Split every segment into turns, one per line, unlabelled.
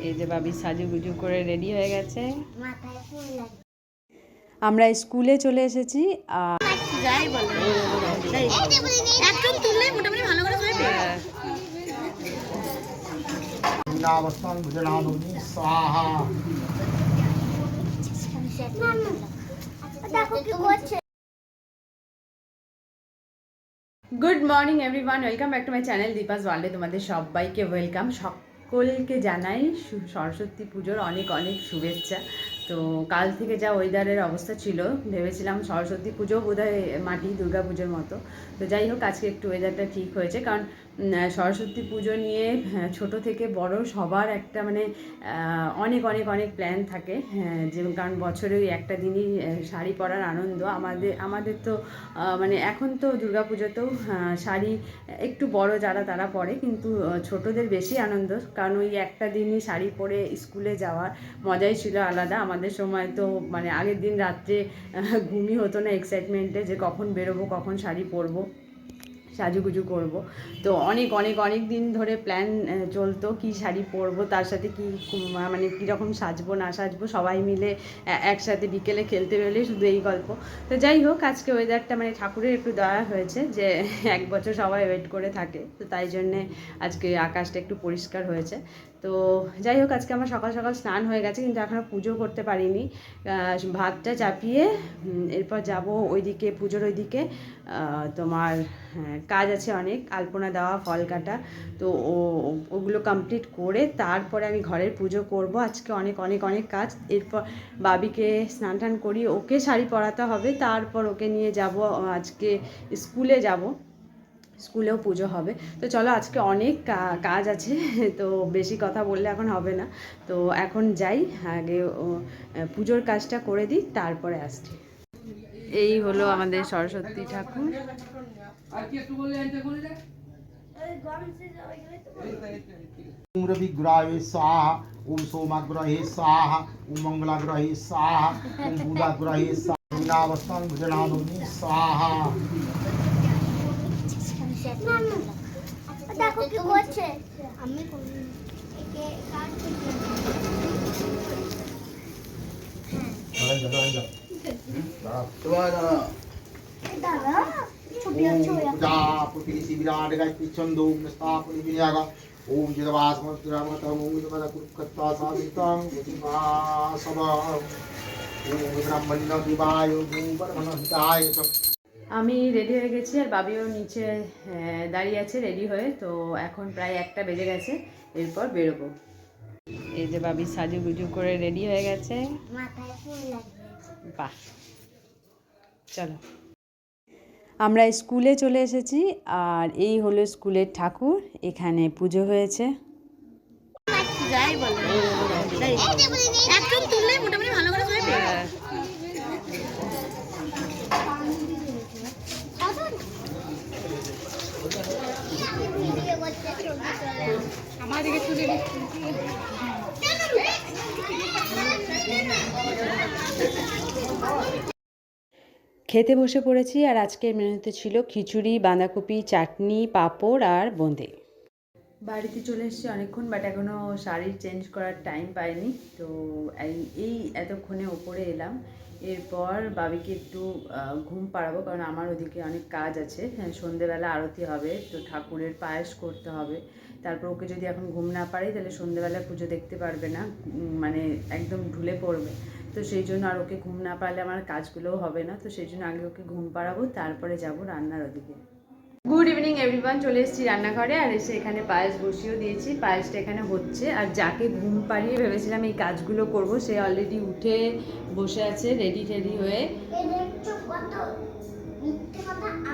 এই যে বাবি সাজুগুজু করে রেডি হয়ে গেছে। আমরা স্কুলে চলে এসেছি।
যাই বলে একটু তুললে মোটামুটি ভালো করে সবাই পেয়ে
নাবস্তান ভুজনানুনি স্বাহা।
দেখো কি করছে।
Good morning everyone, welcome back to my channel Deepa's ওয়ার্ল্ডে। তোমাদের সবাইকে ওয়েলকাম। সকলকে জানাই সরস্বতী পুজোর অনেক অনেক শুভেচ্ছা। তো কাল থেকে যা ওয়েদারের অবস্থা ছিল, ভেবেছিলাম সরস্বতী পুজো বোধহয় মাটি দুর্গা পুজোর মতো। তো যাই হোক, আজকে একটু ওয়েদারটা ঠিক হয়েছে, কারণ সরস্বতী পুজো নিয়ে ছোট থেকে বড় সবার একটা মানে অনেক অনেক অনেক প্ল্যান থাকে। যেমন কারণ বছরে ওই একটা দিনই শাড়ি পরার আনন্দ আমাদের তো মানে এখন তো দুর্গা পুজোতেও শাড়ি একটু বড় যারা তারা পরে, কিন্তু ছোটদের বেশি আনন্দ, কারণ ওই একটা দিনই শাড়ি পরে স্কুলে যাওয়ার মজাই ছিল আলাদা। আমাদের সময় তো মানে আগের দিন রাত্রে ঘুমই হতো না এক্সাইটমেন্টে যে কখন বেরোবো, কখন শাড়ি পরবো, সাজুগুজু করব। তো অনেক অনেক অনেক দিন ধরে প্ল্যান চলতো কি শাড়ি পরবো, তার সাথে কি মানে কীরকম সাজবো না সাজবো, সবাই মিলে একসাথে বিকেলে খেলতে বেরোলেই শুধু এই গল্প। তো যাই হোক, আজকে ওয়েদারটা মানে ঠাকুরের একটু দয়া হয়েছে যে এক বছর সবাই ওয়েট করে থাকে, তো তাই জন্যে আজকে আকাশটা একটু পরিষ্কার হয়েছে। তো যাই হোক, আজকে আমার সকাল সকাল স্নান হয়ে গেছে, কিন্তু এখনও পুজো করতে পারিনি। ভাতটা চাপিয়ে এরপর যাব ওইদিকে, পুজোর ওইদিকে। তোমার কাজ আছে অনেক, আলপনা দেওয়া, ফল কাটা, তো ওগুলো কমপ্লিট করে তারপরে আমি ঘরের পুজো করব। আজকে অনেক অনেক অনেক কাজ। এরপর বাবিকে স্নান টান করি, ওকে শাড়ি পরাতে হবে, তারপর ওকে নিয়ে যাব আজকে স্কুলে যাব, স্কুলেও পুজো হবে। তো চলো, আজকে অনেক কাজ আছে, তো বেশি কথা বললে এখন হবে না। তো এখন যাই, আগে পুজোর কাজটা করে দিই, তারপরে আসছি। এই হলো আমাদের সরস্বতী ঠাকুর।
ওম রবিগ্রহে স্বাহা, ওম সোমাগ্রহে স্বাহা, ওম মঙ্গলাগ্রহে স্বাহা, ওম বুধাগ্রহে স্বাহা। নাবস্তান ভুজনানুনি স্বাহা।
দেখো কি করছে। আমি একে
ओम जिदवासमस्त्रामतम ओम जिदवदकुत्कत्ता सावितं जिदवासव ओम ब्रह्मण्य दिवाय ओम परमहंताय।
আমি রেডি হয়ে গেছি, আর বাবিও নিচে দাঁড়িয়ে আছে রেডি হয়ে। তো এখন প্রায় 1টা বেজে গেছে, এরপর বেরোবো। এই যে বাবি সাজুগুজু করে রেডি হয়ে গেছে।
মাথায় ফুল লাগবে।
বাহ, চলো। আমরা স্কুলে চলে এসেছি, আর এই হলো স্কুলের ঠাকুর। এখানে পুজো হয়েছে।
যাই বলে একটু তুললে মোটামুটি ভালো করে সবাই পেয়ে আমার দিকে তুলে
খেতে বসে পড়েছি, আর আজকের মেনুতে ছিল খিচুড়ি, বাঁধাকপি, চাটনি, পাঁপড় আর বোঁদে। বাড়িতে চলে এসেছি অনেকক্ষণ, বাট এখনও শাড়ি চেঞ্জ করার টাইম পাইনি। তো এই এতক্ষণে ওপরে এলাম। এরপর বাবিকে একটু ঘুম পাড়াবো, কারণ আমার ওদিকে অনেক কাজ আছে। সন্ধেবেলা আরতি হবে, তো ঠাকুরের পায়েস করতে হবে। তারপর ওকে যদি এখন ঘুম না পাড়াই, তাহলে সন্ধেবেলা পুজো দেখতে পারবে না, মানে একদম ঢুলে পড়বে। তো সেই জন্য আর ওকে ঘুম না পারলে আমার কাজগুলোও হবে না। তো সেই জন্য আগে ওকে ঘুম পাড়াবো, তারপরে যাব রান্নার ওদিকে। গুড ইভিনিং এভরিওয়ান, চলে এসেছি রান্নাঘরে, আর এসে এখানে পায়েস বসিয়েও দিয়েছি। পায়েসটা এখানে হচ্ছে, আর যাকে ঘুম পাড়িয়ে ভেবেছিলাম এই কাজগুলো করব, সে অলরেডি উঠে বসে আছে রেডি টেডি হয়ে।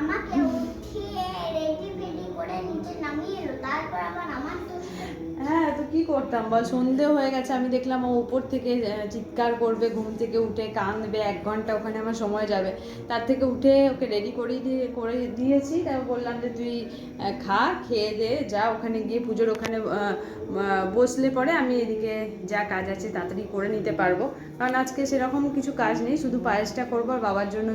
আমাকে উঠিয়ে রেডি ফেডি করে নিচে নামিয়ে এলো, তারপর আবার আমার
হ্যাঁ, তো কী করতাম বল, সন্ধে হয়ে গেছে। আমি দেখলাম ও উপর থেকে চিৎকার করবে, ঘুম থেকে উঠে কাঁদবে, 1 ঘন্টা ওখানে আমার সময় যাবে। তার থেকে উঠে ওকে রেডি করে দিয়েছি। তারপর বললাম যে তুই খেয়ে দে, যা ওখানে গিয়ে পুজোর ওখানে বসলে পরে আমি এদিকে যা কাজ আছে তাড়াতাড়ি করে নিতে পারবো। কারণ আজকে সেরকম কিছু কাজ নেই, শুধু পায়েসটা করবো আর বাবার জন্য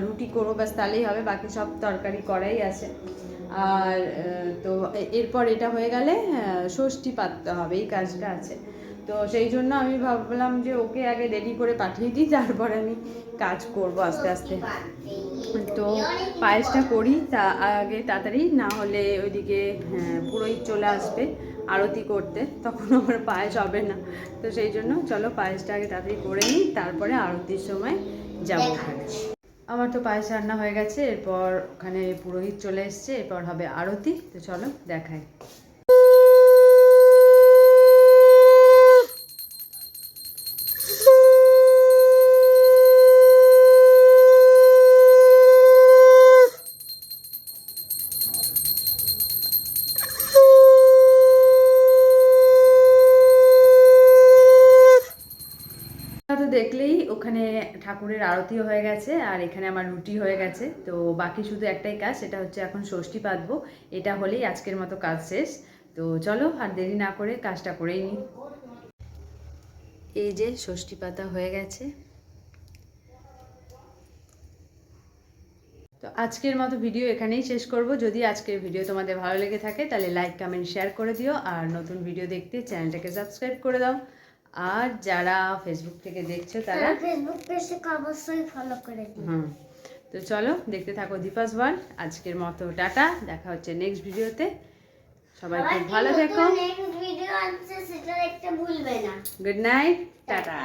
রুটি করবো, ব্যাস তাহলেই হবে। বাকি সব তরকারি করাই আছে। আর তো এরপর এটা হয়ে গেলে ষষ্ঠী পাততে হবে, এই কাজটা আছে। তো সেই জন্য আমি ভাবলাম যে ওকে আগে রেডি করে পাঠিয়ে দিই, তারপরে আমি কাজ করব আস্তে আস্তে। তো পায়েসটা করি তা আগে তাড়াতাড়ি, না হলে ওইদিকে পুরোহিত চলে আসবে আরতি করতে, তখন আমার পায়েস হবে না। তো সেই জন্য চলো পায়েসটা আগে তাড়াতাড়ি করে নিই, তারপরে আরতির সময় যাবো ওখানে। আমার তো পায়েস রান্না হয়ে গেছে, এরপর ওখানে পুরোহিত চলে এসছে, এরপর হবে আরতি। তো চলো দেখাই। তো দেখলেই ওখানে ঠাকুরের আরতিও হয়ে গেছে, আর এখানে আমার রুটি হয়ে গেছে। তো বাকি শুধু একটাই কাজ, সেটা হচ্ছে এখন ষষ্ঠী পাতবো। এটা হলেই আজকের মতো কাজ শেষ। তো চলো আর দেরি না করে কাজটা করেই নিই। এই যে ষষ্ঠী পাতা হয়ে গেছে। তো আজকের মতো ভিডিও এখানেই শেষ করব। যদি আজকের ভিডিও তোমাদের ভালো লেগে থাকে তাহলে লাইক কমেন্ট শেয়ার করে দিও, আর নতুন ভিডিও দেখতে চ্যানেলটাকে সাবস্ক্রাইব করে দাও। আর যারা ফেসবুক থেকে দেখছো তারা
ফেসবুক পেজটাকে অবশ্যই ফলো করে দিও।
তো চলো দেখতে থাকো দীপাস ওয়ার্ল্ড। আজকের মতো টাটা, দেখা হচ্ছে নেক্সট ভিডিওতে। সবাই খুব ভালো থেকো।
নেক্সট ভিডিও আছে, সেটা দেখতে ভুলবে না।
Good night, tata.